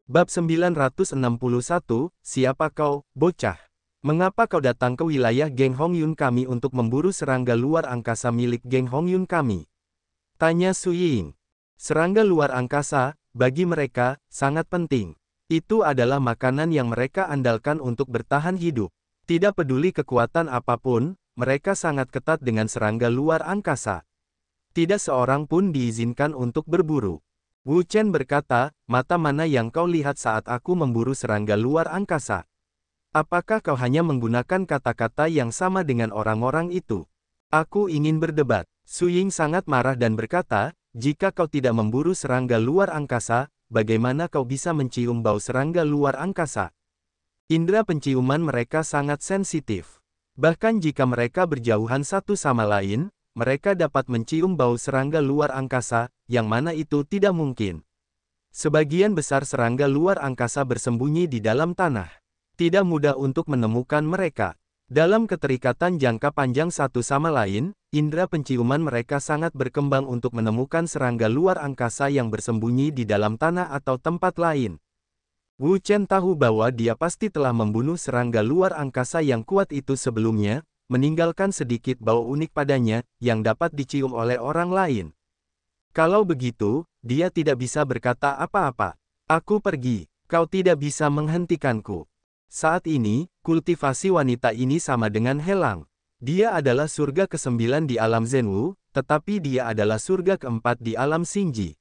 Bab 961, Siapa kau, bocah? Mengapa kau datang ke wilayah Geng Hongyun kami untuk memburu serangga luar angkasa milik Geng Hongyun kami? Tanya Su Ying. Serangga luar angkasa, bagi mereka, sangat penting. Itu adalah makanan yang mereka andalkan untuk bertahan hidup. Tidak peduli kekuatan apapun, mereka sangat ketat dengan serangga luar angkasa. Tidak seorang pun diizinkan untuk berburu. Wu Chen berkata, mata mana yang kau lihat saat aku memburu serangga luar angkasa? Apakah kau hanya menggunakan kata-kata yang sama dengan orang-orang itu? Aku ingin berdebat. Su Ying sangat marah dan berkata, jika kau tidak memburu serangga luar angkasa, bagaimana kau bisa mencium bau serangga luar angkasa? Indera penciuman mereka sangat sensitif. Bahkan jika mereka berjauhan satu sama lain, mereka dapat mencium bau serangga luar angkasa, yang mana itu tidak mungkin. Sebagian besar serangga luar angkasa bersembunyi di dalam tanah. Tidak mudah untuk menemukan mereka. Dalam keterikatan jangka panjang satu sama lain, indera penciuman mereka sangat berkembang untuk menemukan serangga luar angkasa yang bersembunyi di dalam tanah atau tempat lain. Wu Chen tahu bahwa dia pasti telah membunuh serangga luar angkasa yang kuat itu sebelumnya, meninggalkan sedikit bau unik padanya, yang dapat dicium oleh orang lain. Kalau begitu, dia tidak bisa berkata apa-apa. Aku pergi, kau tidak bisa menghentikanku. Saat ini, kultivasi wanita ini sama dengan Helang. Dia adalah surga ke-9 di alam Zhenwu, tetapi dia adalah surga ke-4 di alam Xingji.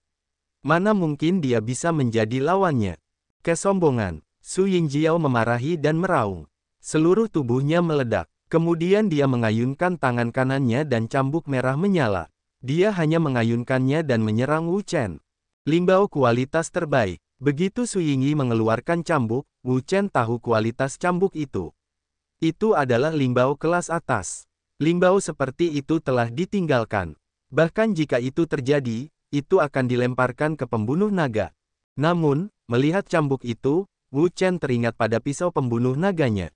Mana mungkin dia bisa menjadi lawannya? Kesombongan. Su Yingjiao memarahi dan meraung. Seluruh tubuhnya meledak. Kemudian dia mengayunkan tangan kanannya dan cambuk merah menyala. Dia hanya mengayunkannya dan menyerang Wu Chen. Limbao kualitas terbaik. Begitu Su Yingyi mengeluarkan cambuk, Wu Chen tahu kualitas cambuk itu. Itu adalah limbao kelas atas. Limbao seperti itu telah ditinggalkan. Bahkan jika itu terjadi, itu akan dilemparkan ke pembunuh naga. Namun, melihat cambuk itu, Wu Chen teringat pada pisau pembunuh naganya.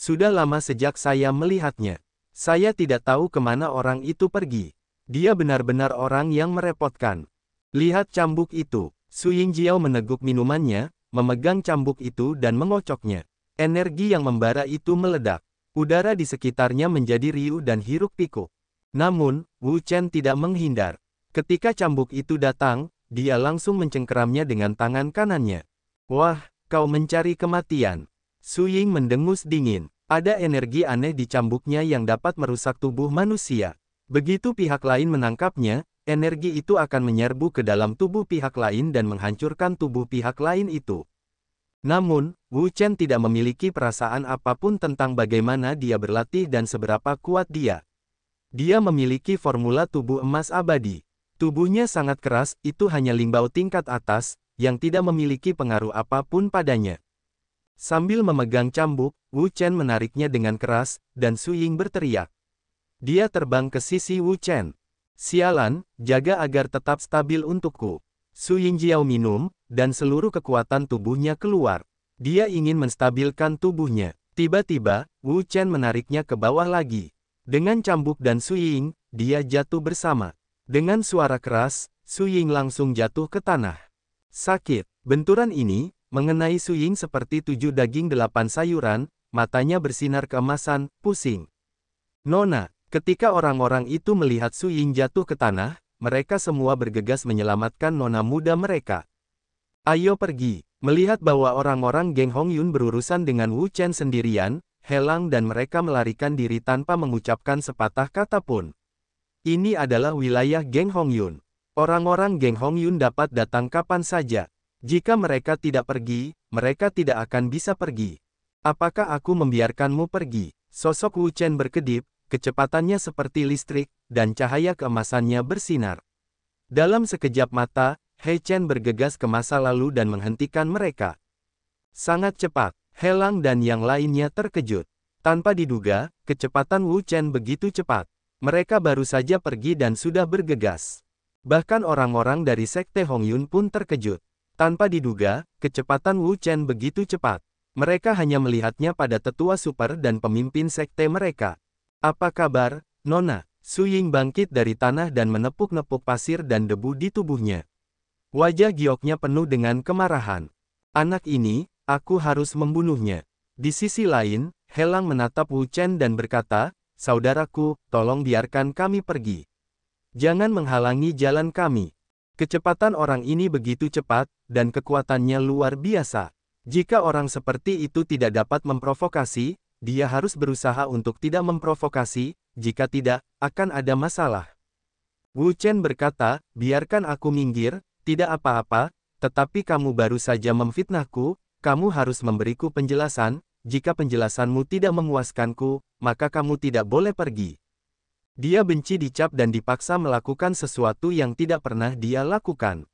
Sudah lama sejak saya melihatnya. Saya tidak tahu kemana orang itu pergi. Dia benar-benar orang yang merepotkan. Lihat cambuk itu. Su Yingjiao meneguk minumannya, memegang cambuk itu dan mengocoknya. Energi yang membara itu meledak. Udara di sekitarnya menjadi riuh dan hiruk-pikuk. Namun, Wu Chen tidak menghindar. Ketika cambuk itu datang, dia langsung mencengkeramnya dengan tangan kanannya. Wah, kau mencari kematian. Su Ying mendengus dingin. Ada energi aneh di cambuknya yang dapat merusak tubuh manusia. Begitu pihak lain menangkapnya, energi itu akan menyerbu ke dalam tubuh pihak lain dan menghancurkan tubuh pihak lain itu. Namun, Wu Chen tidak memiliki perasaan apapun tentang bagaimana dia berlatih dan seberapa kuat dia. Dia memiliki formula tubuh emas abadi. Tubuhnya sangat keras, itu hanya limbao tingkat atas, yang tidak memiliki pengaruh apapun padanya. Sambil memegang cambuk, Wu Chen menariknya dengan keras, dan Su Ying berteriak. Dia terbang ke sisi Wu Chen. Sialan, jaga agar tetap stabil untukku. Su Yingjiao minum, dan seluruh kekuatan tubuhnya keluar. Dia ingin menstabilkan tubuhnya. Tiba-tiba, Wu Chen menariknya ke bawah lagi. Dengan cambuk dan Su Ying, dia jatuh bersama. Dengan suara keras, Su Ying langsung jatuh ke tanah. Sakit. Benturan ini mengenai Su Ying seperti 7 daging 8 sayuran, matanya bersinar keemasan, pusing. Nona, ketika orang-orang itu melihat Su Ying jatuh ke tanah, mereka semua bergegas menyelamatkan nona muda mereka. Ayo pergi. Melihat bahwa orang-orang Geng Hongyun berurusan dengan Wu Chen sendirian, Helang dan mereka melarikan diri tanpa mengucapkan sepatah kata pun. Ini adalah wilayah Geng Hongyun. Orang-orang Geng Hongyun dapat datang kapan saja. Jika mereka tidak pergi, mereka tidak akan bisa pergi. Apakah aku membiarkanmu pergi? Sosok Wu Chen berkedip, kecepatannya seperti listrik, dan cahaya keemasannya bersinar. Dalam sekejap mata, He Chen bergegas ke masa lalu dan menghentikan mereka. Sangat cepat, Helang dan yang lainnya terkejut. Tanpa diduga, kecepatan Wu Chen begitu cepat. Mereka baru saja pergi dan sudah bergegas. Bahkan orang-orang dari Sekte Hongyun pun terkejut. Tanpa diduga, kecepatan Wu Chen begitu cepat. Mereka hanya melihatnya pada tetua super dan pemimpin sekte mereka. Apa kabar, Nona? Su Ying bangkit dari tanah dan menepuk-nepuk pasir dan debu di tubuhnya. Wajah gioknya penuh dengan kemarahan. Anak ini, aku harus membunuhnya. Di sisi lain, Helang menatap Wu Chen dan berkata, saudaraku, tolong biarkan kami pergi. Jangan menghalangi jalan kami. Kecepatan orang ini begitu cepat, dan kekuatannya luar biasa. Jika orang seperti itu tidak dapat memprovokasi, dia harus berusaha untuk tidak memprovokasi, jika tidak, akan ada masalah. Wu Chen berkata, biarkan aku minggir, tidak apa-apa, tetapi kamu baru saja memfitnahku, kamu harus memberiku penjelasan, jika penjelasanmu tidak memuaskanku, maka kamu tidak boleh pergi. Dia benci dicap dan dipaksa melakukan sesuatu yang tidak pernah dia lakukan.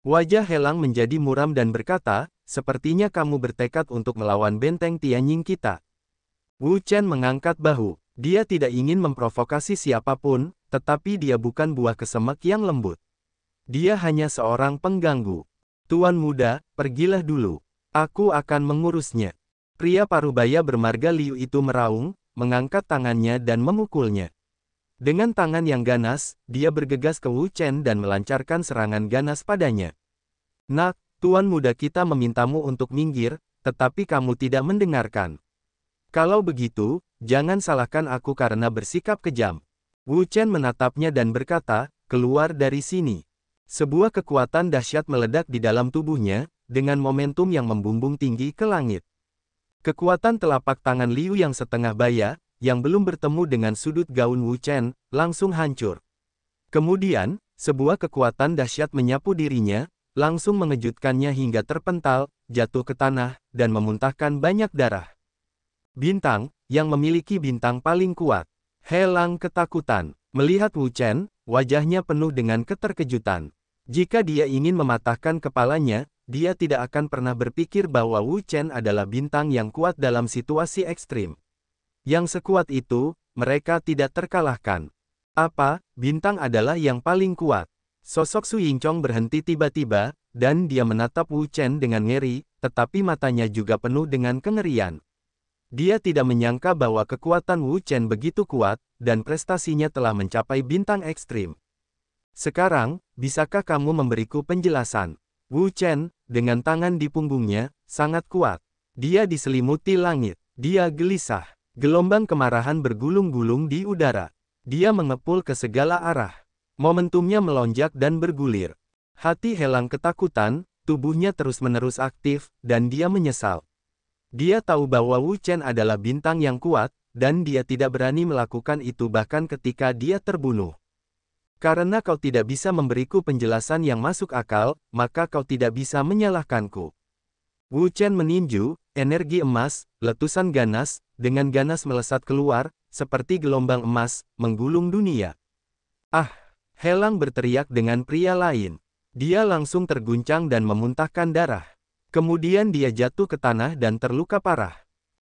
Wajah Helang menjadi muram dan berkata, sepertinya kamu bertekad untuk melawan benteng Tianjing kita. Wu Chen mengangkat bahu. Dia tidak ingin memprovokasi siapapun, tetapi dia bukan buah kesemek yang lembut. Dia hanya seorang pengganggu. Tuan muda, pergilah dulu. Aku akan mengurusnya. Pria parubaya bermarga Liu itu meraung, mengangkat tangannya dan memukulnya. Dengan tangan yang ganas, dia bergegas ke Wu Chen dan melancarkan serangan ganas padanya. Nak, tuan muda kita memintamu untuk minggir, tetapi kamu tidak mendengarkan. Kalau begitu, jangan salahkan aku karena bersikap kejam. Wu Chen menatapnya dan berkata, keluar dari sini. Sebuah kekuatan dahsyat meledak di dalam tubuhnya, dengan momentum yang membumbung tinggi ke langit. Kekuatan telapak tangan Liu yang setengah baya, yang belum bertemu dengan sudut gaun Wu Chen, langsung hancur. Kemudian, sebuah kekuatan dahsyat menyapu dirinya, langsung mengejutkannya hingga terpental, jatuh ke tanah, dan memuntahkan banyak darah. Bintang, yang memiliki bintang paling kuat. Helang ketakutan. Melihat Wu Chen, wajahnya penuh dengan keterkejutan. Jika dia ingin mematahkan kepalanya, dia tidak akan pernah berpikir bahwa Wu Chen adalah bintang yang kuat dalam situasi ekstrim. Yang sekuat itu, mereka tidak terkalahkan. Apa, bintang adalah yang paling kuat? Sosok Su Yingchong berhenti tiba-tiba, dan dia menatap Wu Chen dengan ngeri, tetapi matanya juga penuh dengan kengerian. Dia tidak menyangka bahwa kekuatan Wu Chen begitu kuat, dan prestasinya telah mencapai bintang ekstrim. Sekarang, bisakah kamu memberiku penjelasan? Wu Chen, dengan tangan di punggungnya, sangat kuat. Dia diselimuti langit. Dia gelisah. Gelombang kemarahan bergulung-gulung di udara. Dia mengepul ke segala arah. Momentumnya melonjak dan bergulir. Hati Helang ketakutan, tubuhnya terus-menerus aktif, dan dia menyesal. Dia tahu bahwa Wu Chen adalah bintang yang kuat, dan dia tidak berani melakukan itu bahkan ketika dia terbunuh. Karena kau tidak bisa memberiku penjelasan yang masuk akal, maka kau tidak bisa menyalahkanku. Wu Chen meninju, energi emas, letusan ganas, dengan ganas melesat keluar, seperti gelombang emas, menggulung dunia. Ah! Helang berteriak dengan pria lain. Dia langsung terguncang dan memuntahkan darah. Kemudian dia jatuh ke tanah dan terluka parah.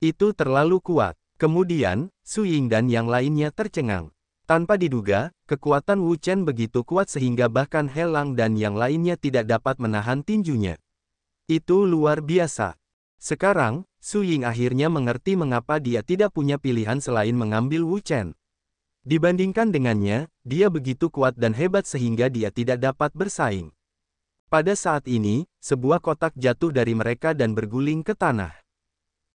Itu terlalu kuat. Kemudian, Su Ying dan yang lainnya tercengang. Tanpa diduga, kekuatan Wu Chen begitu kuat sehingga bahkan Helang dan yang lainnya tidak dapat menahan tinjunya. Itu luar biasa. Sekarang, Su Ying akhirnya mengerti mengapa dia tidak punya pilihan selain mengambil Wu Chen. Dibandingkan dengannya, dia begitu kuat dan hebat sehingga dia tidak dapat bersaing. Pada saat ini, sebuah kotak jatuh dari mereka dan berguling ke tanah.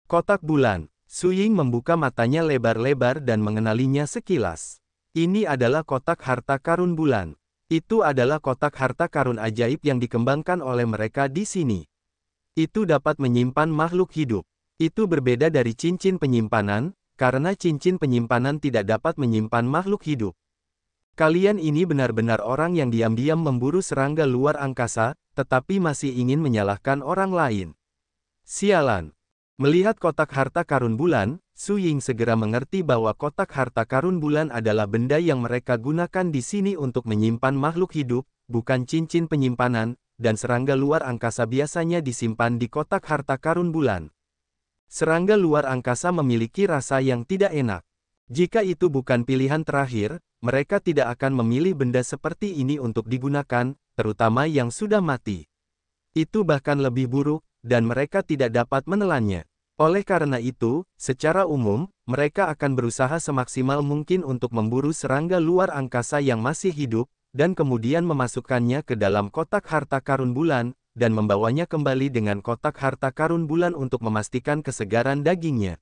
Kotak bulan. Su Ying membuka matanya lebar-lebar dan mengenalinya sekilas. Ini adalah kotak harta karun bulan. Itu adalah kotak harta karun ajaib yang dikembangkan oleh mereka di sini. Itu dapat menyimpan makhluk hidup. Itu berbeda dari cincin penyimpanan, karena cincin penyimpanan tidak dapat menyimpan makhluk hidup. Kalian ini benar-benar orang yang diam-diam memburu serangga luar angkasa, tetapi masih ingin menyalahkan orang lain. Sialan. Melihat kotak harta karun bulan, Su Ying segera mengerti bahwa kotak harta karun bulan adalah benda yang mereka gunakan di sini untuk menyimpan makhluk hidup, bukan cincin penyimpanan, dan serangga luar angkasa biasanya disimpan di kotak harta karun bulan. Serangga luar angkasa memiliki rasa yang tidak enak. Jika itu bukan pilihan terakhir, mereka tidak akan memilih benda seperti ini untuk digunakan, terutama yang sudah mati. Itu bahkan lebih buruk, dan mereka tidak dapat menelannya. Oleh karena itu, secara umum, mereka akan berusaha semaksimal mungkin untuk memburu serangga luar angkasa yang masih hidup, dan kemudian memasukkannya ke dalam kotak harta karun bulan, dan membawanya kembali dengan kotak harta karun bulan untuk memastikan kesegaran dagingnya.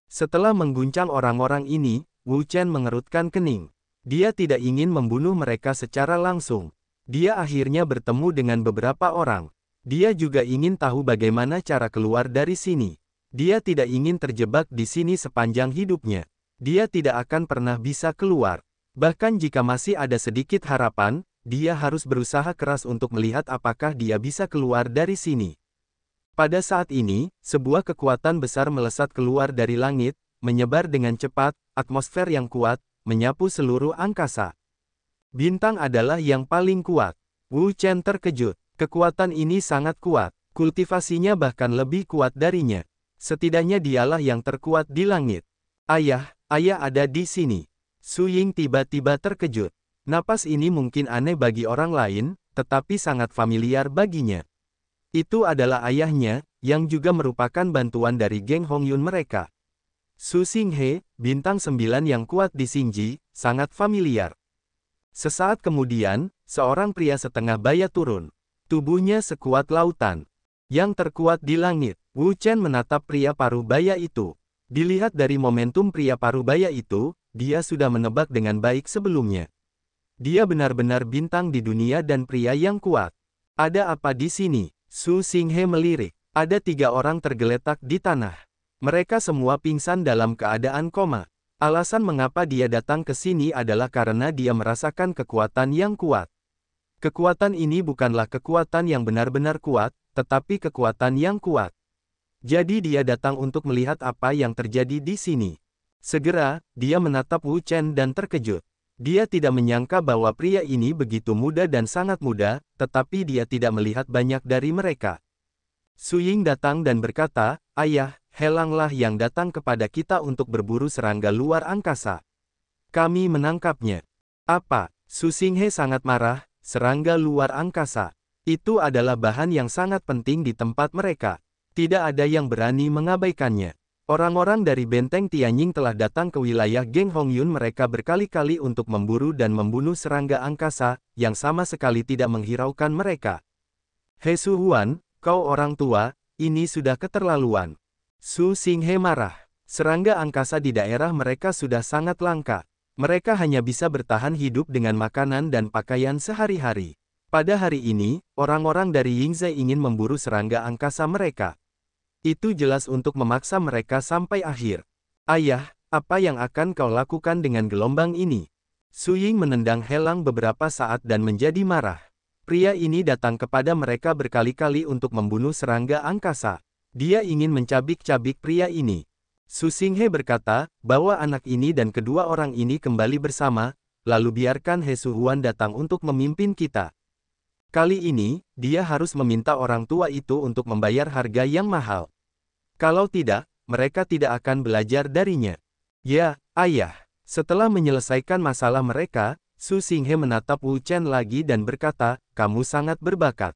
Setelah mengguncang orang-orang ini, Wu Chen mengerutkan kening. Dia tidak ingin membunuh mereka secara langsung. Dia akhirnya bertemu dengan beberapa orang. Dia juga ingin tahu bagaimana cara keluar dari sini. Dia tidak ingin terjebak di sini sepanjang hidupnya. Dia tidak akan pernah bisa keluar. Bahkan jika masih ada sedikit harapan, dia harus berusaha keras untuk melihat apakah dia bisa keluar dari sini. Pada saat ini, sebuah kekuatan besar melesat keluar dari langit, menyebar dengan cepat, atmosfer yang kuat, menyapu seluruh angkasa. Bintang adalah yang paling kuat. Wu Chen terkejut. Kekuatan ini sangat kuat. Kultivasinya bahkan lebih kuat darinya. Setidaknya dialah yang terkuat di langit. Ayah ada di sini. Su Ying tiba-tiba terkejut. Napas ini mungkin aneh bagi orang lain, tetapi sangat familiar baginya. Itu adalah ayahnya, yang juga merupakan bantuan dari geng Hongyun mereka. Su Xinghe, bintang 9 yang kuat di Xingji, sangat familiar. Sesaat kemudian, seorang pria setengah baya turun. Tubuhnya sekuat lautan. Yang terkuat di langit. Wu Chen menatap pria paruh baya itu. Dilihat dari momentum pria paruh baya itu, dia sudah menebak dengan baik sebelumnya. Dia benar-benar bintang di dunia dan pria yang kuat. Ada apa di sini? Su Xinghe melirik. Ada 3 orang tergeletak di tanah. Mereka semua pingsan dalam keadaan koma. Alasan mengapa dia datang ke sini adalah karena dia merasakan kekuatan yang kuat. Kekuatan ini bukanlah kekuatan yang benar-benar kuat, tetapi kekuatan yang kuat. Jadi dia datang untuk melihat apa yang terjadi di sini. Segera, dia menatap Wu Chen dan terkejut. Dia tidak menyangka bahwa pria ini begitu muda dan sangat muda, tetapi dia tidak melihat banyak dari mereka. Su Ying datang dan berkata, "Ayah, helanglah yang datang kepada kita untuk berburu serangga luar angkasa. Kami menangkapnya." Apa? Su Xinghe sangat marah, serangga luar angkasa. Itu adalah bahan yang sangat penting di tempat mereka. Tidak ada yang berani mengabaikannya. Orang-orang dari benteng Tianying telah datang ke wilayah geng Hongyun mereka berkali-kali untuk memburu dan membunuh serangga angkasa, yang sama sekali tidak menghiraukan mereka. He Su Huan, kau orang tua, ini sudah keterlaluan. Su Xinghe marah. Serangga angkasa di daerah mereka sudah sangat langka. Mereka hanya bisa bertahan hidup dengan makanan dan pakaian sehari-hari. Pada hari ini, orang-orang dari Yingzhe ingin memburu serangga angkasa mereka. Itu jelas untuk memaksa mereka sampai akhir. Ayah, apa yang akan kau lakukan dengan gelombang ini? Su Ying menendang Helang beberapa saat dan menjadi marah. Pria ini datang kepada mereka berkali-kali untuk membunuh serangga angkasa. Dia ingin mencabik-cabik pria ini. Su Xinghe berkata, bawa anak ini dan kedua orang ini kembali bersama, lalu biarkan He Su Huan datang untuk memimpin kita. Kali ini, dia harus meminta orang tua itu untuk membayar harga yang mahal. Kalau tidak, mereka tidak akan belajar darinya. Ya, ayah. Setelah menyelesaikan masalah mereka, Su Xinghe menatap Wu Chen lagi dan berkata, kamu sangat berbakat.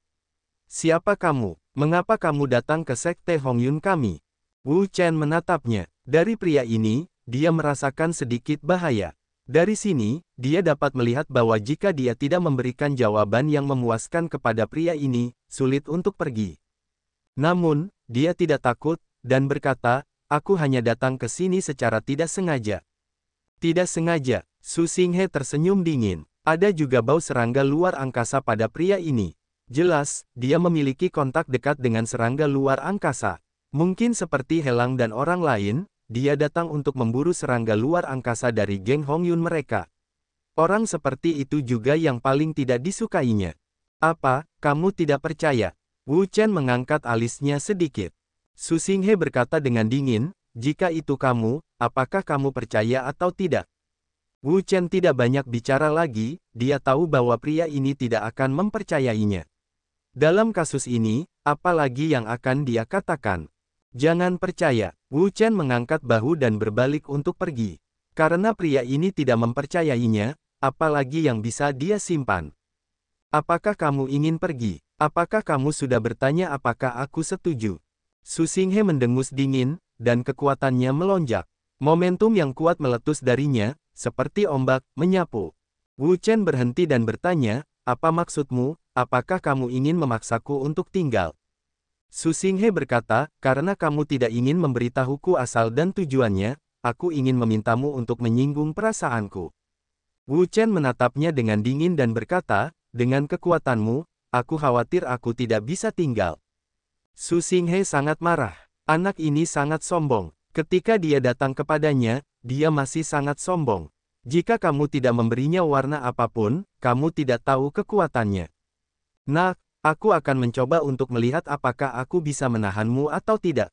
Siapa kamu? Mengapa kamu datang ke sekte Hongyun kami? Wu Chen menatapnya. Dari pria ini, dia merasakan sedikit bahaya. Dari sini, dia dapat melihat bahwa jika dia tidak memberikan jawaban yang memuaskan kepada pria ini, sulit untuk pergi. Namun, dia tidak takut, dan berkata, aku hanya datang ke sini secara tidak sengaja. Tidak sengaja, Su Xinghe tersenyum dingin. Ada juga bau serangga luar angkasa pada pria ini. Jelas, dia memiliki kontak dekat dengan serangga luar angkasa. Mungkin seperti Helang dan orang lain, dia datang untuk memburu serangga luar angkasa dari geng Hongyun mereka. Orang seperti itu juga yang paling tidak disukainya. Apa, kamu tidak percaya? Wu Chen mengangkat alisnya sedikit. Su Xinghe berkata dengan dingin, jika itu kamu, apakah kamu percaya atau tidak? Wu Chen tidak banyak bicara lagi, dia tahu bahwa pria ini tidak akan mempercayainya. Dalam kasus ini, apa lagi yang akan dia katakan? Jangan percaya. Wu Chen mengangkat bahu dan berbalik untuk pergi. Karena pria ini tidak mempercayainya, apalagi yang bisa dia simpan. Apakah kamu ingin pergi? Apakah kamu sudah bertanya apakah aku setuju? Su Xinghe mendengus dingin, dan kekuatannya melonjak. Momentum yang kuat meletus darinya, seperti ombak, menyapu. Wu Chen berhenti dan bertanya, apa maksudmu, apakah kamu ingin memaksaku untuk tinggal? Su Xinghe berkata, karena kamu tidak ingin memberitahuku asal dan tujuannya, aku ingin memintamu untuk menyinggung perasaanku. Wu Chen menatapnya dengan dingin dan berkata, dengan kekuatanmu, aku khawatir aku tidak bisa tinggal. Su Xinghe sangat marah. Anak ini sangat sombong. Ketika dia datang kepadanya, dia masih sangat sombong. Jika kamu tidak memberinya warna apapun, kamu tidak tahu kekuatannya. Nah, aku akan mencoba untuk melihat apakah aku bisa menahanmu atau tidak.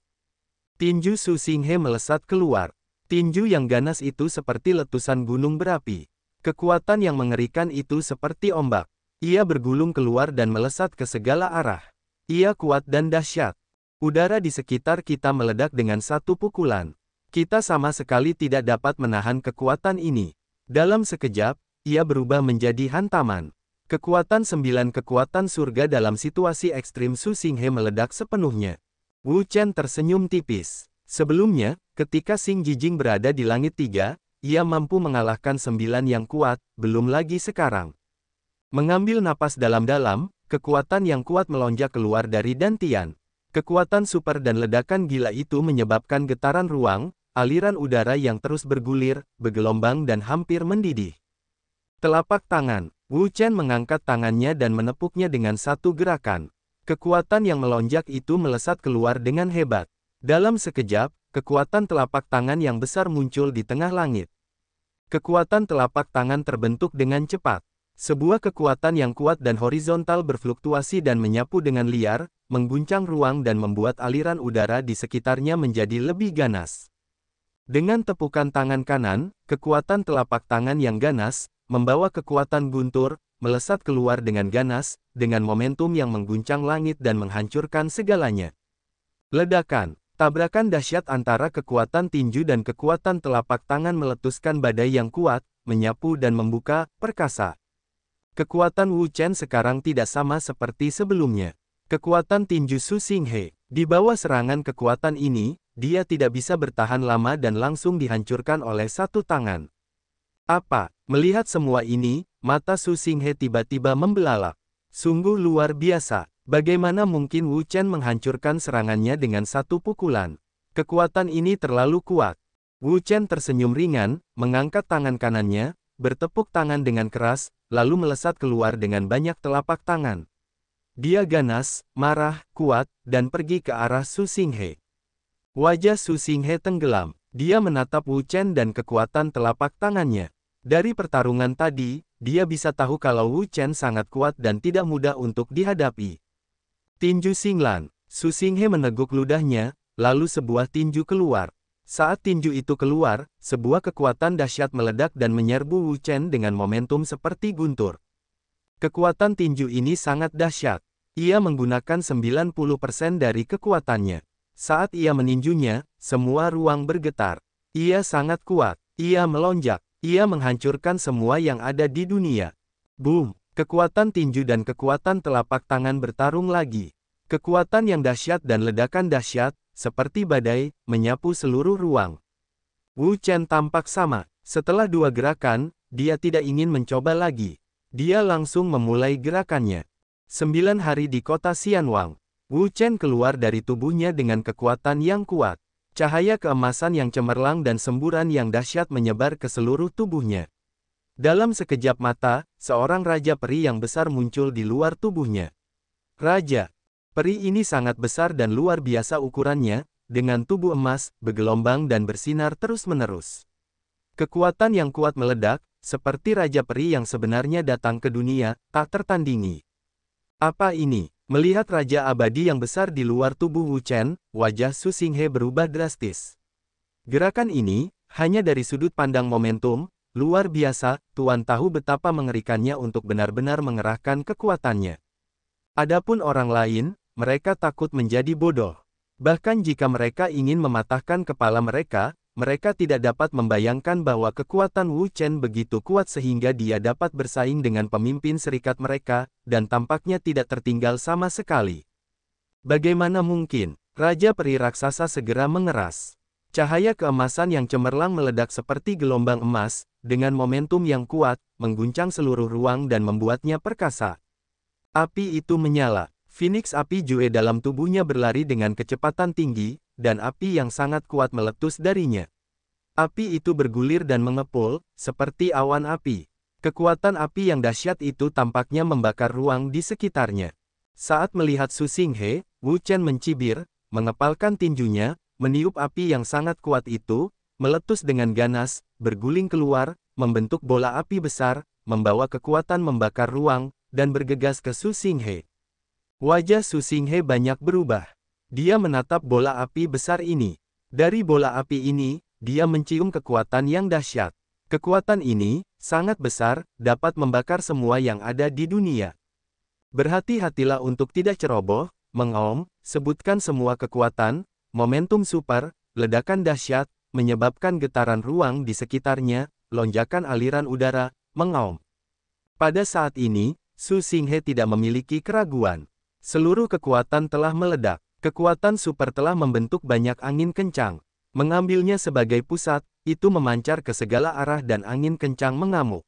Tinju Su Xinghe melesat keluar. Tinju yang ganas itu seperti letusan gunung berapi. Kekuatan yang mengerikan itu seperti ombak. Ia bergulung keluar dan melesat ke segala arah. Ia kuat dan dahsyat. Udara di sekitar kita meledak dengan satu pukulan. Kita sama sekali tidak dapat menahan kekuatan ini. Dalam sekejap, ia berubah menjadi hantaman. Kekuatan 9 kekuatan surga dalam situasi ekstrim Su Xinghe meledak sepenuhnya. Wu Chen tersenyum tipis. Sebelumnya, ketika Xing Jijing berada di langit 3, ia mampu mengalahkan 9 yang kuat, belum lagi sekarang. Mengambil napas dalam-dalam, kekuatan yang kuat melonjak keluar dari Dantian. Kekuatan super dan ledakan gila itu menyebabkan getaran ruang, aliran udara yang terus bergulir, bergelombang dan hampir mendidih. Telapak tangan, Wu Chen mengangkat tangannya dan menepuknya dengan satu gerakan. Kekuatan yang melonjak itu melesat keluar dengan hebat. Dalam sekejap, kekuatan telapak tangan yang besar muncul di tengah langit. Kekuatan telapak tangan terbentuk dengan cepat. Sebuah kekuatan yang kuat dan horizontal berfluktuasi dan menyapu dengan liar, mengguncang ruang dan membuat aliran udara di sekitarnya menjadi lebih ganas. Dengan tepukan tangan kanan, kekuatan telapak tangan yang ganas, membawa kekuatan guntur, melesat keluar dengan ganas, dengan momentum yang mengguncang langit dan menghancurkan segalanya. Ledakan. Tabrakan dahsyat antara kekuatan tinju dan kekuatan telapak tangan meletuskan badai yang kuat, menyapu dan membuka perkasa. Kekuatan Wu Chen sekarang tidak sama seperti sebelumnya. Kekuatan tinju Su Xinghe. Di bawah serangan kekuatan ini, dia tidak bisa bertahan lama dan langsung dihancurkan oleh satu tangan. Apa? Melihat semua ini, mata Su Xinghe tiba-tiba membelalak. Sungguh luar biasa. Bagaimana mungkin Wu Chen menghancurkan serangannya dengan satu pukulan? Kekuatan ini terlalu kuat. Wu Chen tersenyum ringan, mengangkat tangan kanannya, bertepuk tangan dengan keras, lalu melesat keluar dengan banyak telapak tangan. Dia ganas, marah, kuat, dan pergi ke arah Su Xinghe. Wajah Su Xinghe tenggelam. Dia menatap Wu Chen dan kekuatan telapak tangannya. Dari pertarungan tadi, dia bisa tahu kalau Wu Chen sangat kuat dan tidak mudah untuk dihadapi. Tinju Xinglan. Su Xinghe meneguk ludahnya, lalu sebuah tinju keluar. Saat tinju itu keluar, sebuah kekuatan dahsyat meledak dan menyerbu Wu Chen dengan momentum seperti guntur. Kekuatan tinju ini sangat dahsyat. Ia menggunakan 90% dari kekuatannya. Saat ia meninjunya, semua ruang bergetar. Ia sangat kuat. Ia melonjak. Ia menghancurkan semua yang ada di dunia. Boom! Kekuatan tinju dan kekuatan telapak tangan bertarung lagi. Kekuatan yang dahsyat dan ledakan dahsyat, seperti badai, menyapu seluruh ruang. Wu Chen tampak sama. Setelah dua gerakan, dia tidak ingin mencoba lagi. Dia langsung memulai gerakannya. 9 hari di kota Xianwang. Wu Chen keluar dari tubuhnya dengan kekuatan yang kuat. Cahaya keemasan yang cemerlang dan semburan yang dahsyat menyebar ke seluruh tubuhnya. Dalam sekejap mata, seorang raja peri yang besar muncul di luar tubuhnya. Raja peri ini sangat besar dan luar biasa ukurannya, dengan tubuh emas, bergelombang dan bersinar terus-menerus. Kekuatan yang kuat meledak, seperti raja peri yang sebenarnya datang ke dunia, tak tertandingi. Apa ini? Melihat raja abadi yang besar di luar tubuh Wu Chen, wajah Su Xinghe berubah drastis. Gerakan ini, hanya dari sudut pandang momentum, luar biasa, Tuan tahu betapa mengerikannya untuk benar-benar mengerahkan kekuatannya. Adapun orang lain, mereka takut menjadi bodoh. Bahkan jika mereka ingin mematahkan kepala mereka, mereka tidak dapat membayangkan bahwa kekuatan Wu Chen begitu kuat sehingga dia dapat bersaing dengan pemimpin serikat mereka, dan tampaknya tidak tertinggal sama sekali. Bagaimana mungkin? Raja peri raksasa segera mengeras. Cahaya keemasan yang cemerlang meledak seperti gelombang emas, dengan momentum yang kuat, mengguncang seluruh ruang dan membuatnya perkasa. Api itu menyala. Phoenix api Jue dalam tubuhnya berlari dengan kecepatan tinggi, dan api yang sangat kuat meletus darinya. Api itu bergulir dan mengepul, seperti awan api. Kekuatan api yang dahsyat itu tampaknya membakar ruang di sekitarnya. Saat melihat Su Xinghe, Wu Chen mencibir, mengepalkan tinjunya, meniup api yang sangat kuat itu, meletus dengan ganas, berguling keluar, membentuk bola api besar, membawa kekuatan membakar ruang, dan bergegas ke Su Xinghe. Wajah Su Xinghe banyak berubah. Dia menatap bola api besar ini. Dari bola api ini, dia mencium kekuatan yang dahsyat. Kekuatan ini, sangat besar, dapat membakar semua yang ada di dunia. Berhati-hatilah untuk tidak ceroboh, mengaum, sebutkan semua kekuatan, momentum super, ledakan dahsyat, menyebabkan getaran ruang di sekitarnya, lonjakan aliran udara, mengaum. Pada saat ini, Su Xinghe tidak memiliki keraguan. Seluruh kekuatan telah meledak. Kekuatan super telah membentuk banyak angin kencang. Mengambilnya sebagai pusat, itu memancar ke segala arah dan angin kencang mengamuk.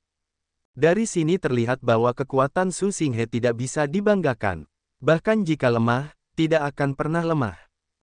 Dari sini terlihat bahwa kekuatan Su Xinghe tidak bisa dibanggakan. Bahkan jika lemah, tidak akan pernah lemah.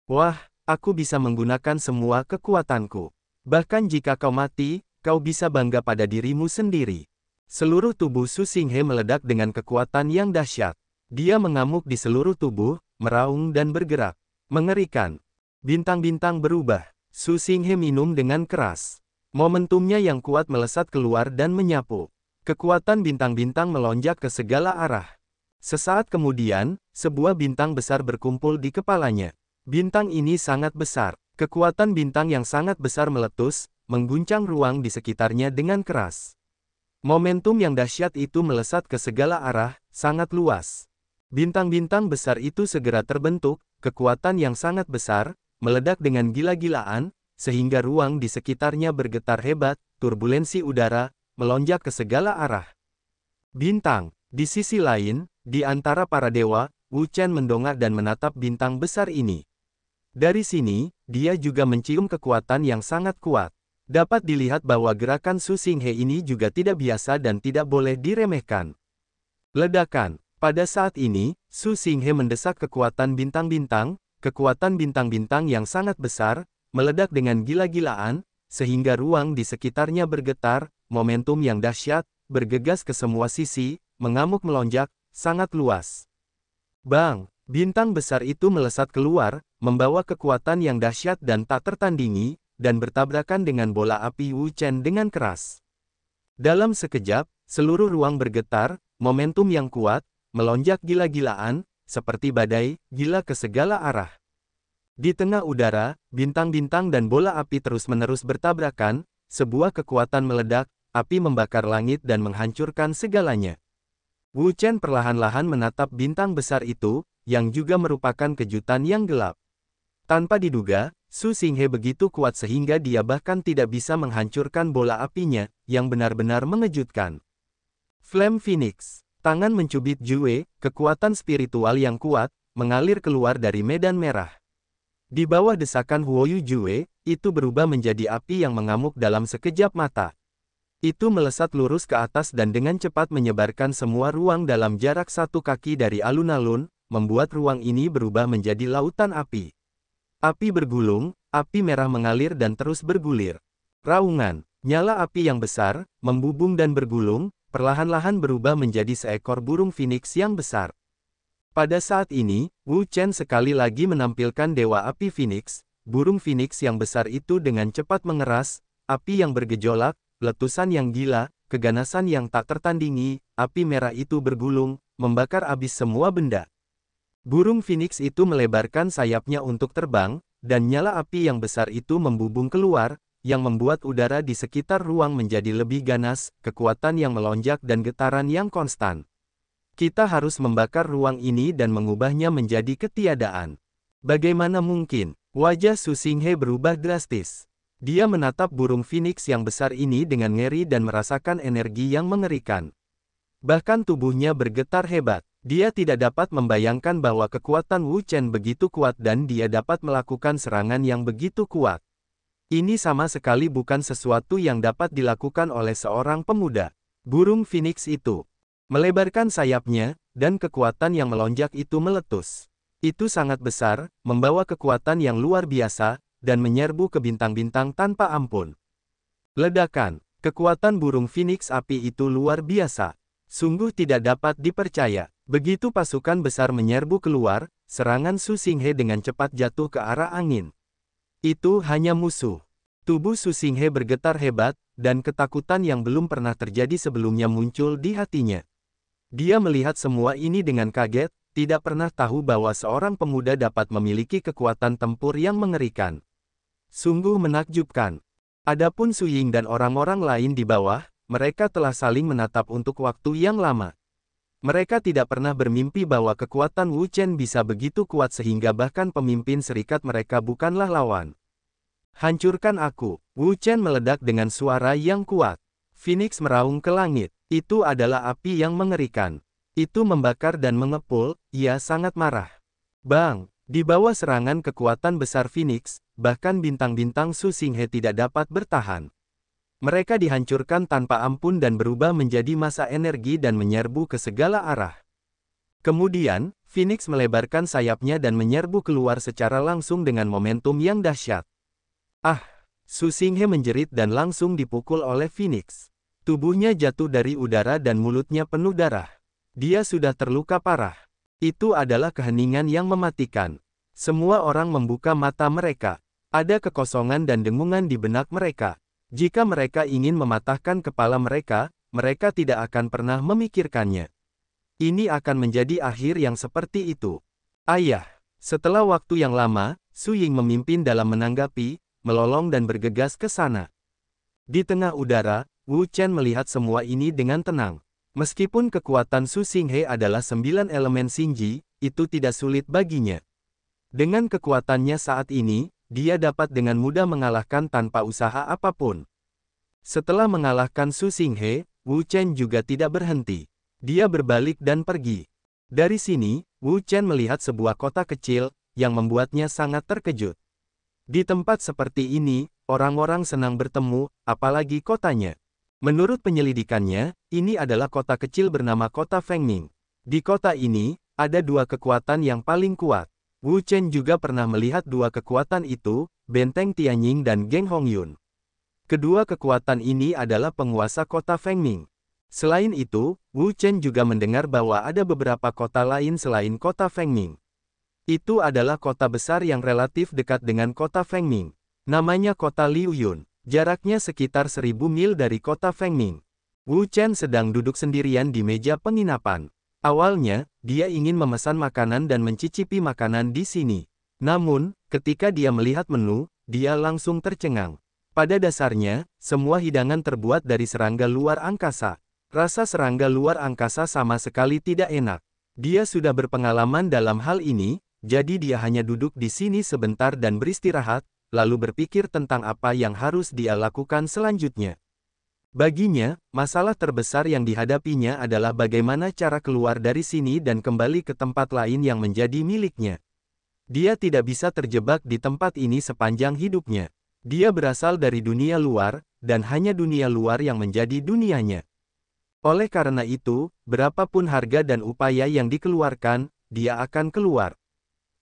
Wah, aku bisa menggunakan semua kekuatanku. Bahkan jika kau mati, kau bisa bangga pada dirimu sendiri. Seluruh tubuh Su Xinghe meledak dengan kekuatan yang dahsyat. Dia mengamuk di seluruh tubuh, meraung dan bergerak. Mengerikan. Bintang-bintang berubah. Su Xinghe minum dengan keras. Momentumnya yang kuat melesat keluar dan menyapu. Kekuatan bintang-bintang melonjak ke segala arah. Sesaat kemudian, sebuah bintang besar berkumpul di kepalanya. Bintang ini sangat besar. Kekuatan bintang yang sangat besar meletus, mengguncang ruang di sekitarnya dengan keras. Momentum yang dahsyat itu melesat ke segala arah, sangat luas. Bintang-bintang besar itu segera terbentuk, kekuatan yang sangat besar, meledak dengan gila-gilaan, sehingga ruang di sekitarnya bergetar hebat, turbulensi udara, melonjak ke segala arah. Bintang. Di sisi lain, di antara para dewa, Wu Chen mendongak dan menatap bintang besar ini. Dari sini, dia juga mencium kekuatan yang sangat kuat. Dapat dilihat bahwa gerakan Su Xinghe ini juga tidak biasa dan tidak boleh diremehkan. Ledakan. Pada saat ini, Su Xinghe mendesak kekuatan bintang-bintang yang sangat besar, meledak dengan gila-gilaan, sehingga ruang di sekitarnya bergetar, momentum yang dahsyat, bergegas ke semua sisi, mengamuk melonjak, sangat luas. Bang! Bintang besar itu melesat keluar, membawa kekuatan yang dahsyat dan tak tertandingi, dan bertabrakan dengan bola api Wu Chen dengan keras. Dalam sekejap, seluruh ruang bergetar, momentum yang kuat, melonjak gila-gilaan, seperti badai, gila ke segala arah. Di tengah udara, bintang-bintang dan bola api terus-menerus bertabrakan, sebuah kekuatan meledak, api membakar langit dan menghancurkan segalanya. Wu Chen perlahan-lahan menatap bintang besar itu, yang juga merupakan kejutan yang gelap. Tanpa diduga, Su Xinghe begitu kuat sehingga dia bahkan tidak bisa menghancurkan bola apinya, yang benar-benar mengejutkan. Flame Phoenix. Tangan mencubit Jue, kekuatan spiritual yang kuat, mengalir keluar dari medan merah. Di bawah desakan Huoyu Jue, itu berubah menjadi api yang mengamuk dalam sekejap mata. Itu melesat lurus ke atas dan dengan cepat menyebarkan semua ruang dalam jarak 1 kaki dari alun-alun, membuat ruang ini berubah menjadi lautan api. Api bergulung, api merah mengalir dan terus bergulir. Raungan, nyala api yang besar, membubung dan bergulung, perlahan-lahan berubah menjadi seekor burung phoenix yang besar. Pada saat ini, Wu Chen sekali lagi menampilkan Dewa Api Phoenix, burung phoenix yang besar itu dengan cepat mengeras, api yang bergejolak, letusan yang gila, keganasan yang tak tertandingi, api merah itu bergulung, membakar habis semua benda. Burung phoenix itu melebarkan sayapnya untuk terbang, dan nyala api yang besar itu membubung keluar, yang membuat udara di sekitar ruang menjadi lebih ganas, kekuatan yang melonjak dan getaran yang konstan. Kita harus membakar ruang ini dan mengubahnya menjadi ketiadaan. Bagaimana mungkin? Wajah Su Xinghe berubah drastis. Dia menatap burung phoenix yang besar ini dengan ngeri dan merasakan energi yang mengerikan. Bahkan tubuhnya bergetar hebat. Dia tidak dapat membayangkan bahwa kekuatan Wu Chen begitu kuat dan dia dapat melakukan serangan yang begitu kuat. Ini sama sekali bukan sesuatu yang dapat dilakukan oleh seorang pemuda. Burung phoenix itu melebarkan sayapnya, dan kekuatan yang melonjak itu meletus. Itu sangat besar, membawa kekuatan yang luar biasa, dan menyerbu ke bintang-bintang tanpa ampun. Ledakan, kekuatan burung Phoenix api itu luar biasa. Sungguh tidak dapat dipercaya. Begitu pasukan besar menyerbu keluar, serangan Su Xinghe dengan cepat jatuh ke arah angin. Itu hanya musuh. Tubuh Su Xinghe bergetar hebat, dan ketakutan yang belum pernah terjadi sebelumnya muncul di hatinya. Dia melihat semua ini dengan kaget, tidak pernah tahu bahwa seorang pemuda dapat memiliki kekuatan tempur yang mengerikan. Sungguh menakjubkan. Adapun Su Ying dan orang-orang lain di bawah, mereka telah saling menatap untuk waktu yang lama. Mereka tidak pernah bermimpi bahwa kekuatan Wu Chen bisa begitu kuat sehingga bahkan pemimpin serikat mereka bukanlah lawan. Hancurkan aku. Wu Chen meledak dengan suara yang kuat. Phoenix meraung ke langit. Itu adalah api yang mengerikan. Itu membakar dan mengepul, ia sangat marah. Bang! Di bawah serangan kekuatan besar Phoenix, bahkan bintang-bintang Su Xinghe tidak dapat bertahan. Mereka dihancurkan tanpa ampun dan berubah menjadi massa energi dan menyerbu ke segala arah. Kemudian, Phoenix melebarkan sayapnya dan menyerbu keluar secara langsung dengan momentum yang dahsyat. Ah! Su Xinghe menjerit dan langsung dipukul oleh Phoenix. Tubuhnya jatuh dari udara dan mulutnya penuh darah. Dia sudah terluka parah. Itu adalah keheningan yang mematikan. Semua orang membuka mata mereka. Ada kekosongan dan dengungan di benak mereka. Jika mereka ingin mematahkan kepala mereka, mereka tidak akan pernah memikirkannya. Ini akan menjadi akhir yang seperti itu. Ayah, setelah waktu yang lama, Su Ying memimpin dalam menanggapi, melolong dan bergegas ke sana. Di tengah udara, Wu Chen melihat semua ini dengan tenang. Meskipun kekuatan Su Xinghe adalah 9 elemen Xingji, itu tidak sulit baginya. Dengan kekuatannya saat ini, dia dapat dengan mudah mengalahkan tanpa usaha apapun. Setelah mengalahkan Su Xinghe, Wu Chen juga tidak berhenti. Dia berbalik dan pergi. Dari sini, Wu Chen melihat sebuah kota kecil, yang membuatnya sangat terkejut. Di tempat seperti ini, orang-orang senang bertemu, apalagi kotanya. Menurut penyelidikannya, ini adalah kota kecil bernama Kota Fengming. Di kota ini, ada dua kekuatan yang paling kuat. Wu Chen juga pernah melihat dua kekuatan itu, Benteng Tianying dan Geng Hongyun. Kedua kekuatan ini adalah penguasa kota Fengming. Selain itu, Wu Chen juga mendengar bahwa ada beberapa kota lain selain kota Fengming. Itu adalah kota besar yang relatif dekat dengan kota Fengming. Namanya kota Liuyun. Jaraknya sekitar 1000 mil dari kota Fengming. Wu Chen sedang duduk sendirian di meja penginapan. Awalnya, dia ingin memesan makanan dan mencicipi makanan di sini. Namun, ketika dia melihat menu, dia langsung tercengang. Pada dasarnya, semua hidangan terbuat dari serangga luar angkasa. Rasa serangga luar angkasa sama sekali tidak enak. Dia sudah berpengalaman dalam hal ini, jadi dia hanya duduk di sini sebentar dan beristirahat, lalu berpikir tentang apa yang harus dia lakukan selanjutnya. Baginya, masalah terbesar yang dihadapinya adalah bagaimana cara keluar dari sini dan kembali ke tempat lain yang menjadi miliknya. Dia tidak bisa terjebak di tempat ini sepanjang hidupnya. Dia berasal dari dunia luar, dan hanya dunia luar yang menjadi dunianya. Oleh karena itu, berapapun harga dan upaya yang dikeluarkan, dia akan keluar.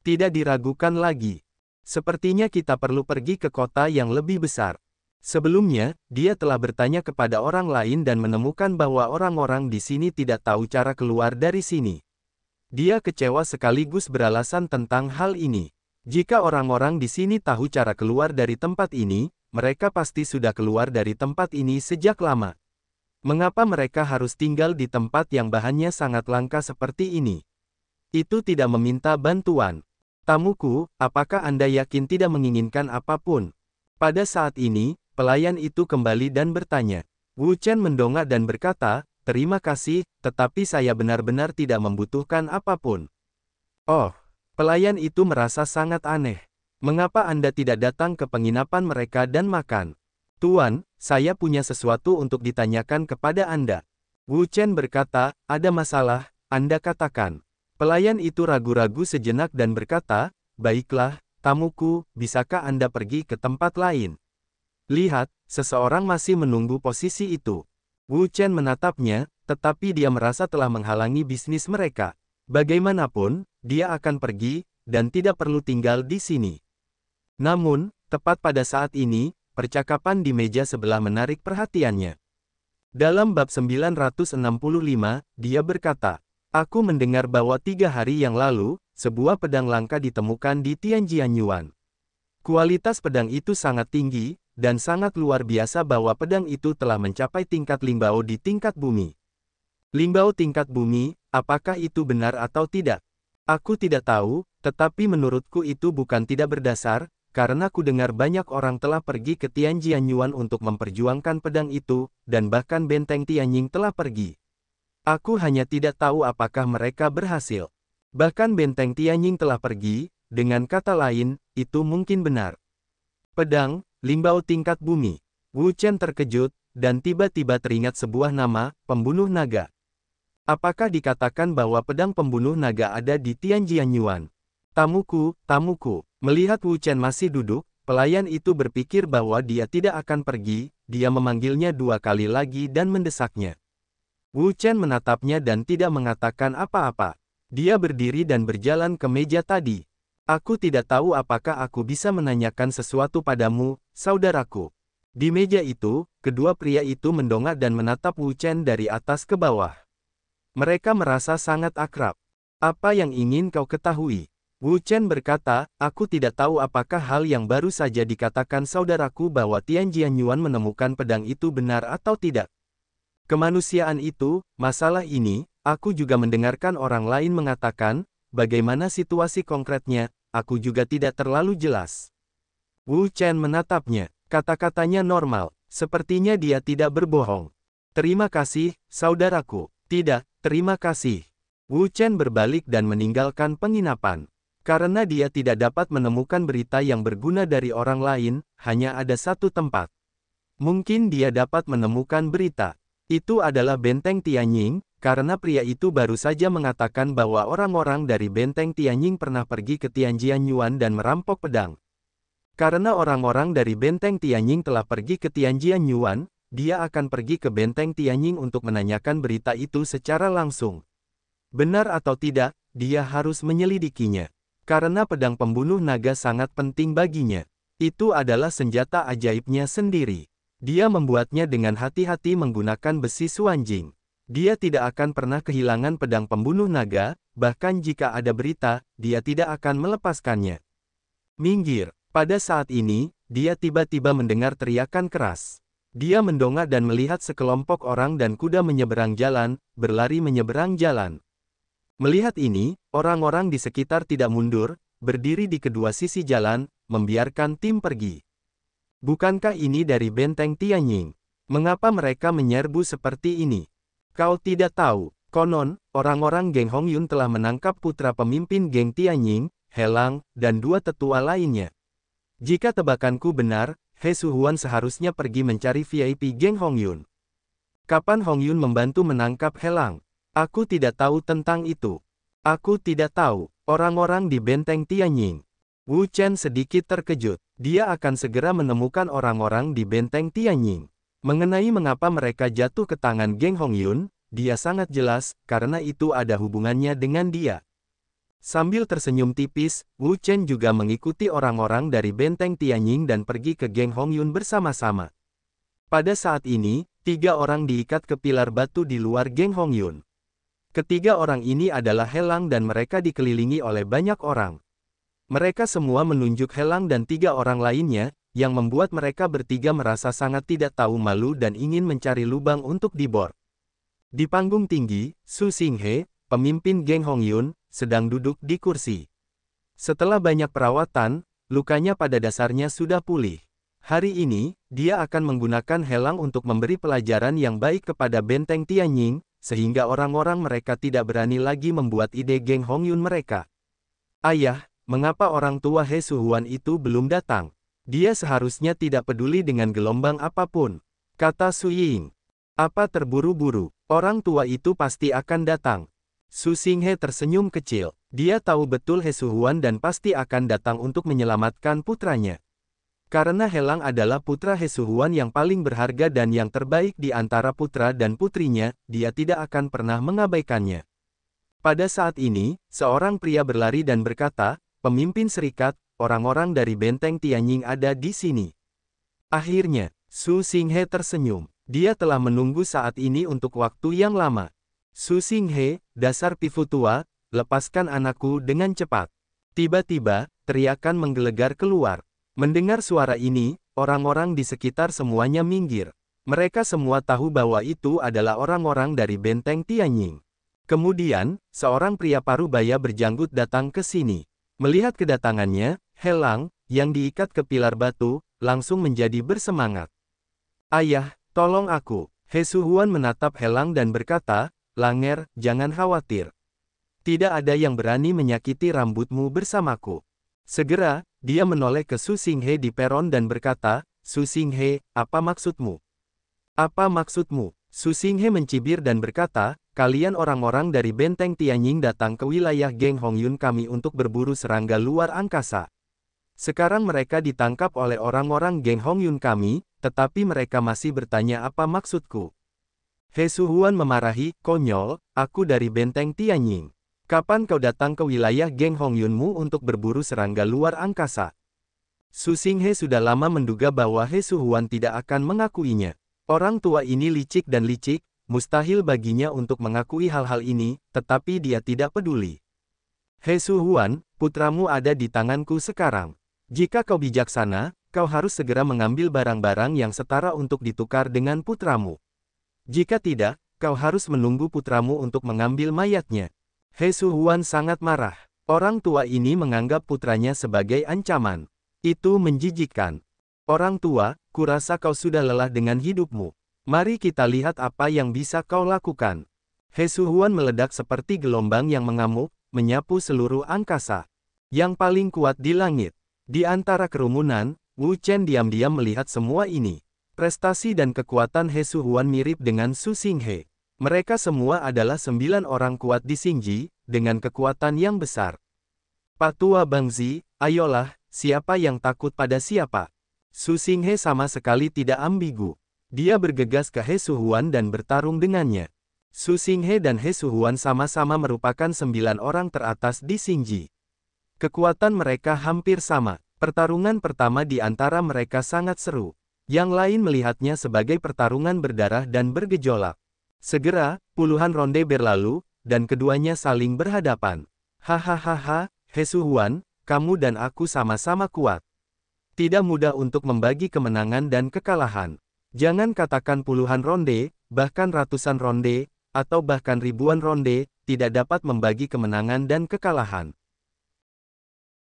Tidak diragukan lagi. Sepertinya kita perlu pergi ke kota yang lebih besar. Sebelumnya, dia telah bertanya kepada orang lain dan menemukan bahwa orang-orang di sini tidak tahu cara keluar dari sini. Dia kecewa sekaligus beralasan tentang hal ini. Jika orang-orang di sini tahu cara keluar dari tempat ini, mereka pasti sudah keluar dari tempat ini sejak lama. Mengapa mereka harus tinggal di tempat yang bahannya sangat langka seperti ini? Itu tidak meminta bantuan. Tamuku, apakah Anda yakin tidak menginginkan apapun? Pada saat ini, pelayan itu kembali dan bertanya. Wu Chen mendongak dan berkata, terima kasih, tetapi saya benar-benar tidak membutuhkan apapun. Oh, pelayan itu merasa sangat aneh. Mengapa Anda tidak datang ke penginapan mereka dan makan? Tuan, saya punya sesuatu untuk ditanyakan kepada Anda. Wu Chen berkata, ada masalah, Anda katakan. Pelayan itu ragu-ragu sejenak dan berkata, baiklah, tamuku, bisakah Anda pergi ke tempat lain? Lihat, seseorang masih menunggu posisi itu. Wu Chen menatapnya, tetapi dia merasa telah menghalangi bisnis mereka. Bagaimanapun, dia akan pergi, dan tidak perlu tinggal di sini. Namun, tepat pada saat ini, percakapan di meja sebelah menarik perhatiannya. Dalam bab 965, dia berkata, "Aku mendengar bahwa 3 hari yang lalu, sebuah pedang langka ditemukan di Tianjianyuan. Kualitas pedang itu sangat tinggi, dan sangat luar biasa bahwa pedang itu telah mencapai tingkat Lingbao di tingkat bumi." Lingbao tingkat bumi, apakah itu benar atau tidak? Aku tidak tahu, tetapi menurutku itu bukan tidak berdasar, karena ku dengar banyak orang telah pergi ke Tianjianyuan untuk memperjuangkan pedang itu, dan bahkan benteng Tianying telah pergi. Aku hanya tidak tahu apakah mereka berhasil. Bahkan benteng Tianying telah pergi, dengan kata lain, itu mungkin benar. Pedang, Lingbao tingkat bumi. Wu Chen terkejut, dan tiba-tiba teringat sebuah nama, pembunuh naga. Apakah dikatakan bahwa pedang pembunuh naga ada di Tianjianyuan? Tamuku, tamuku. Melihat Wu Chen masih duduk, pelayan itu berpikir bahwa dia tidak akan pergi, dia memanggilnya 2 kali lagi dan mendesaknya. Wu Chen menatapnya dan tidak mengatakan apa-apa. Dia berdiri dan berjalan ke meja tadi. "Aku tidak tahu apakah aku bisa menanyakan sesuatu padamu, saudaraku." Di meja itu, kedua pria itu mendongak dan menatap Wu Chen dari atas ke bawah. Mereka merasa sangat akrab. "Apa yang ingin kau ketahui?" Wu Chen berkata, "Aku tidak tahu apakah hal yang baru saja dikatakan saudaraku bahwa Tianjianyuan menemukan pedang itu benar atau tidak. Kemanusiaan itu, masalah ini, aku juga mendengarkan orang lain mengatakan, bagaimana situasi konkretnya, aku juga tidak terlalu jelas." Wu Chen menatapnya, kata-katanya normal, sepertinya dia tidak berbohong. "Terima kasih, saudaraku." "Tidak, terima kasih." Wu Chen berbalik dan meninggalkan penginapan. Karena dia tidak dapat menemukan berita yang berguna dari orang lain, hanya ada satu tempat. Mungkin dia dapat menemukan berita. Itu adalah benteng Tianying, karena pria itu baru saja mengatakan bahwa orang-orang dari benteng Tianying pernah pergi ke Tianjianyuan dan merampok pedang. Karena orang-orang dari benteng Tianying telah pergi ke Tianjianyuan, dia akan pergi ke benteng Tianying untuk menanyakan berita itu secara langsung. Benar atau tidak, dia harus menyelidikinya. Karena pedang pembunuh naga sangat penting baginya. Itu adalah senjata ajaibnya sendiri. Dia membuatnya dengan hati-hati menggunakan besi suanjing. Dia tidak akan pernah kehilangan pedang pembunuh naga, bahkan jika ada berita, dia tidak akan melepaskannya. "Minggir." Pada saat ini, dia tiba-tiba mendengar teriakan keras. Dia mendongak dan melihat sekelompok orang dan kuda menyeberang jalan, berlari menyeberang jalan. Melihat ini, orang-orang di sekitar tidak mundur, berdiri di kedua sisi jalan, membiarkan tim pergi. "Bukankah ini dari benteng Tianying? Mengapa mereka menyerbu seperti ini?" "Kau tidak tahu, konon, orang-orang geng Hongyun telah menangkap putra pemimpin geng Tianying, Helang, dan 2 tetua lainnya. Jika tebakanku benar, He Suhuan seharusnya pergi mencari VIP geng Hongyun. Kapan Hongyun membantu menangkap Helang? Aku tidak tahu tentang itu. Aku tidak tahu." Orang-orang di benteng Tianying. Wu Chen sedikit terkejut. Dia akan segera menemukan orang-orang di benteng Tianying. Mengenai mengapa mereka jatuh ke tangan geng Hongyun, dia sangat jelas, karena itu ada hubungannya dengan dia. Sambil tersenyum tipis, Wu Chen juga mengikuti orang-orang dari benteng Tianying dan pergi ke geng Hongyun bersama-sama. Pada saat ini, 3 orang diikat ke pilar batu di luar geng Hongyun. Ketiga orang ini adalah Helang dan mereka dikelilingi oleh banyak orang. Mereka semua menunjuk Helang dan 3 orang lainnya, yang membuat mereka bertiga merasa sangat tidak tahu malu dan ingin mencari lubang untuk dibor. Di panggung tinggi, Su Xinghe, pemimpin geng Hongyun, sedang duduk di kursi. Setelah banyak perawatan, lukanya pada dasarnya sudah pulih. Hari ini, dia akan menggunakan Helang untuk memberi pelajaran yang baik kepada benteng Tianying, sehingga orang-orang mereka tidak berani lagi membuat ide geng Hongyun mereka. "Ayah, mengapa orang tua He Suhuan itu belum datang? Dia seharusnya tidak peduli dengan gelombang apapun," kata Su Ying. "Apa terburu-buru? Orang tua itu pasti akan datang." Su Xinghe tersenyum kecil. Dia tahu betul He Suhuan dan pasti akan datang untuk menyelamatkan putranya. Karena Helang adalah putra He Suhuan yang paling berharga dan yang terbaik di antara putra dan putrinya, dia tidak akan pernah mengabaikannya. Pada saat ini, seorang pria berlari dan berkata, "Pemimpin serikat, orang-orang dari benteng Tianying ada di sini." Akhirnya, Su Xinghe tersenyum. Dia telah menunggu saat ini untuk waktu yang lama. Su Xinghe, dasar pifu tua, lepaskan anakku dengan cepat. Tiba-tiba, teriakan menggelegar keluar. Mendengar suara ini, orang-orang di sekitar semuanya minggir. Mereka semua tahu bahwa itu adalah orang-orang dari benteng Tianying. Kemudian, seorang pria parubaya berjanggut datang ke sini. Melihat kedatangannya, Helang, yang diikat ke pilar batu, langsung menjadi bersemangat. "Ayah, tolong aku." He Suhuan menatap Helang dan berkata, "Langer, jangan khawatir. Tidak ada yang berani menyakiti rambutmu bersamaku." Segera, dia menoleh ke Su Xinghe di peron dan berkata, "Su Xinghe, apa maksudmu?" "Apa maksudmu?" Su Xinghe mencibir dan berkata, "Kalian orang-orang dari benteng Tianying datang ke wilayah geng Hongyun kami untuk berburu serangga luar angkasa. Sekarang mereka ditangkap oleh orang-orang geng Hongyun kami, tetapi mereka masih bertanya apa maksudku." He Suhuan memarahi, "Konyol, aku dari benteng Tianying. Kapan kau datang ke wilayah geng Hongyunmu untuk berburu serangga luar angkasa?" Su Xinghe sudah lama menduga bahwa He Suhuan tidak akan mengakuinya. Orang tua ini licik dan licik, mustahil baginya untuk mengakui hal-hal ini, tetapi dia tidak peduli. "He Suhuan, putramu ada di tanganku sekarang. Jika kau bijaksana, kau harus segera mengambil barang-barang yang setara untuk ditukar dengan putramu. Jika tidak, kau harus menunggu putramu untuk mengambil mayatnya." He Suhuan sangat marah. Orang tua ini menganggap putranya sebagai ancaman. Itu menjijikkan. "Orang tua, kurasa kau sudah lelah dengan hidupmu. Mari kita lihat apa yang bisa kau lakukan." He Suhuan meledak seperti gelombang yang mengamuk, menyapu seluruh angkasa. Yang paling kuat di langit. Di antara kerumunan, Wu Chen diam-diam melihat semua ini. Prestasi dan kekuatan He Suhuan mirip dengan Su Xinghe. Mereka semua adalah 9 orang kuat di Xingji, dengan kekuatan yang besar. "Pak Tua Bangzi, ayolah, siapa yang takut pada siapa?" Su Xinghe sama sekali tidak ambigu. Dia bergegas ke He Suhuan dan bertarung dengannya. Su Xinghe dan He Suhuan sama-sama merupakan 9 orang teratas di Xingji. Kekuatan mereka hampir sama. Pertarungan pertama di antara mereka sangat seru. Yang lain melihatnya sebagai pertarungan berdarah dan bergejolak. Segera, puluhan ronde berlalu, dan keduanya saling berhadapan. "Hahaha, He Suhuan, kamu dan aku sama-sama kuat. Tidak mudah untuk membagi kemenangan dan kekalahan. Jangan katakan puluhan ronde, bahkan ratusan ronde, atau bahkan ribuan ronde, tidak dapat membagi kemenangan dan kekalahan.